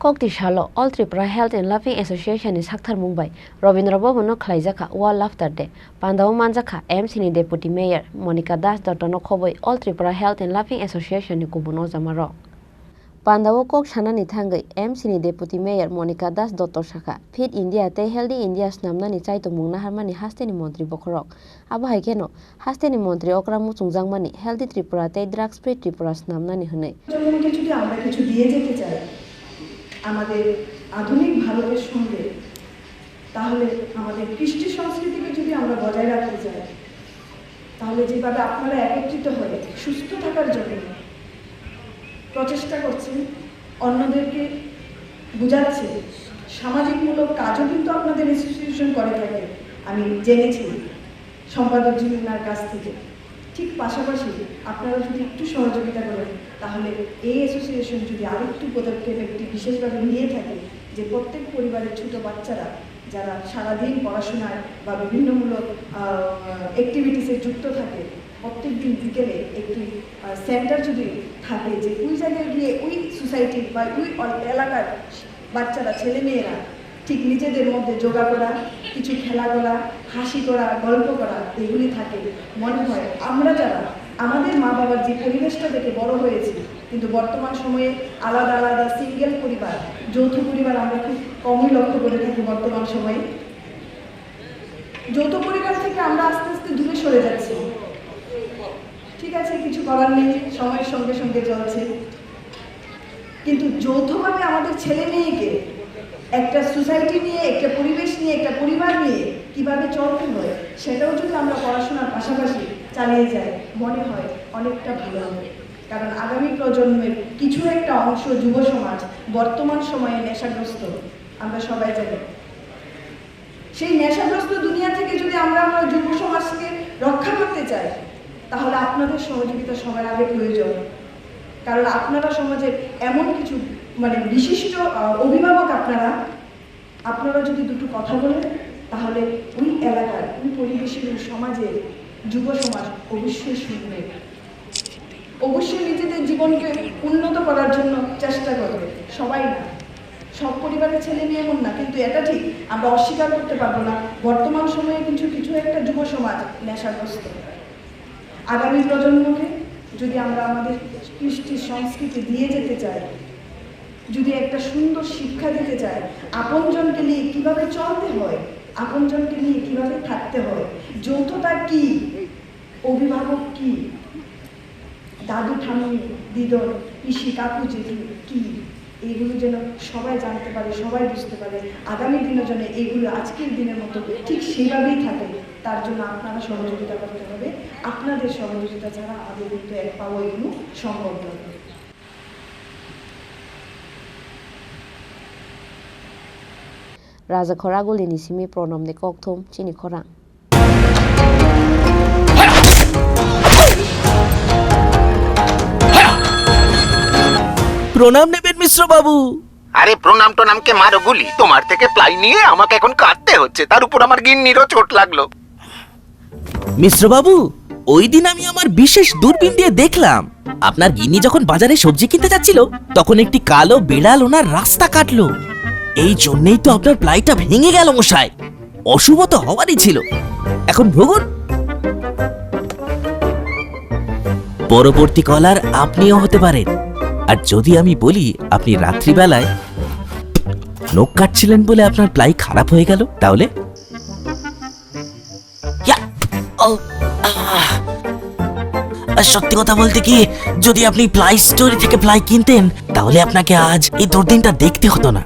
Koktisalo, All Tripura Health and Laughing Association in Saktharmung by Robindra Bobono Khlaijakha, World Laughter Day. Pandao Manjakha, Chini Deputy Mayor, Monica Das, Dr. Nokhoboy, All Tripura Health and Laughing Association in Kubuno Zamaro. Pandao Kok Shanani Tangai, Chini Deputy Mayor, Monica Das, Dr. Shaka, Fit India, Te Healthy India Snamnani Chaito Mungna Harmani Hasteni Montri Bokorok. Abu Haikeno, Hasteni Montri Okramu Zangmani, Healthy Tripura, Te Drug Free Tripura Snamnani Hune. আমাদের আধুনিক ভারতের সঙ্গে তাহলে আমাদের কৃষ্টি সংস্কৃতিকে যদি আমরা বজায় রাখতে চাই তাহলে যেভাবে আপনারা একত্রিত হয়ে সুস্থ থাকার জন্য প্রচেষ্টা করছেন অন্যদেরকে বোঝাচ্ছে সামাজিকমূলক কাজও কিন্তু আপনাদের ইনস্টিটিউশন করে থাকে আমি জেনেছি সম্পাদক জিনার কাছ থেকে ঠিক পাশাপাশি আপনারা যদি একটু সহযোগিতা করেন তাহলে এই অ্যাসোসিয়েশন যদি আরেকটু পদক্ষেপ একটি বিশেষভাবে নিয়ে থাকে যে প্রত্যেক পরিবারের ছোট বাচ্চারা যারা সারাদিন পড়াশোনায় বা বিভিন্নমূলক অ্যাক্টিভিটিসে যুক্ত থাকে প্রত্যেক দিন বিকেলে একটি সেন্টার যদি থাকে যে ওই জায়গায় গিয়ে ওই সোসাইটির বা ওই এলাকার বাচ্চারা ছেলেমেয়েরা ঠিক নিজেদের মধ্যে যোগা করা কিছু খেলা করা হাসি করা গল্প করা এগুলি থাকে মনে হয় আমরা যারা আমাদের মা বাবার যে পরিবেশটা দেখে বড় হয়েছি কিন্তু বর্তমান সময়ে আলাদা আলাদা সিঙ্গেল পরিবার যৌথ পরিবার আমরা খুব কমই লক্ষ্য করে থাকি বর্তমান সময়ে যৌথ পরিবার থেকে আমরা আস্তে আস্তে দূরে সরে যাচ্ছি ঠিক আছে কিছু করার নেই সময়ের সঙ্গে সঙ্গে চলছে কিন্তু যৌথভাবে আমাদের ছেলে মেয়েকে একটা সোসাইটি নিয়ে একটা পরিবেশ নিয়ে একটা পরিবার নিয়ে কিভাবে চলতে হয় সেটাও যদি আমরা পড়াশোনার পাশাপাশি চালিয়ে যাই মনে হয় অনেকটা ভালো হবে কারণ আগামী প্রজন্মের কিছু একটা অংশ যুব সমাজ বর্তমান সময়ে নেশাগ্রস্ত আমরা সবাই জানি সেই নেশাগ্রস্ত দুনিয়া থেকে যদি আমরা যুব সমাজকে রক্ষা করতে চাই তাহলে আপনাদের সহযোগিতা সবার আগে প্রয়োজন কারণ আপনারা সমাজের এমন কিছু বিশিষ্ট অভিভাবক আপনারা যদি দুটো কথা বলেন তাহলে ওই এলাকার ওই পরিবেশের ওই সমাজের যুব সমাজ অবশ্যই শুনবে অবশ্যই নিজেদের জীবনকে উন্নত করার জন্য চেষ্টা করবে সবাই না সব পরিবারের ছেলে মেয়ে এমন না কিন্তু এটা ঠিক আমরা অস্বীকার করতে পারবো না বর্তমান সময়ে কিছু একটা যুব সমাজ নেশাগ্রস্ত আগামী প্রজন্মকে যদি আমরা আমাদের কৃষ্টি সংস্কৃতি দিয়ে যেতে চাই যদি একটা সুন্দর শিক্ষা দিতে চাই আপনজনকে নিয়ে কিভাবে চলতে হয় আপনজনকে নিয়ে কিভাবে থাকতে হয় যৌথতা কি অভিভাবক কি দাদু ঠাম্মি দিদর পিসি কাকু জেঠু কি এইগুলো যেন সবাই জানতে পারে সবাই বুঝতে পারে আগামী দিনে যেন এইগুলো আজকের দিনের মতো ঠিক সেভাবেই থাকে তার জন্য আপনারা সহযোগিতা করতে হবে আপনাদের সহযোগিতা ছাড়া আমাদের কিন্তু এক পাওয়া এগুলো সম্ভব নয় Raja Khorang Nisimi pronom de Koktum, Chini Khorang. প্রণাম নেবেন মিশ্র বাবু। আরে প্রণাম কে মারো গুলি তোমার থেকে প্লাই নিয়ে আমাকে এখন কাটতে হচ্ছে তার উপর আমার গিন্নিরও চোট লাগলো মিশ্র বাবু ওই দিন আমি আমার বিশেষ দূরবীন দিয়ে দেখলাম আপনার গিন্নি যখন বাজারে সবজি কিনতে যাচ্ছিল তখন একটি কালো বিড়াল ওনার রাস্তা কাটলো এই জন্যই তো আপনার প্লাইটা ভেঙে গেল মশাই অশুভ তো হওয়ারই ছিল এখন ভোগুন পরবর্তী কলার আপনিও হতে পারেন আর যদি আমি বলি আপনি রাত্রিবেলায় নখ কাটছিলেন বলে আপনার প্লাই খারাপ হয়ে গেল তাহলে সত্যি কথা বলতে কি যদি আপনি প্লাই স্টোরি থেকে প্লাই কিনতেন তাহলে আপনাকে আজ এই দুর্দিনটা দেখতে হতো না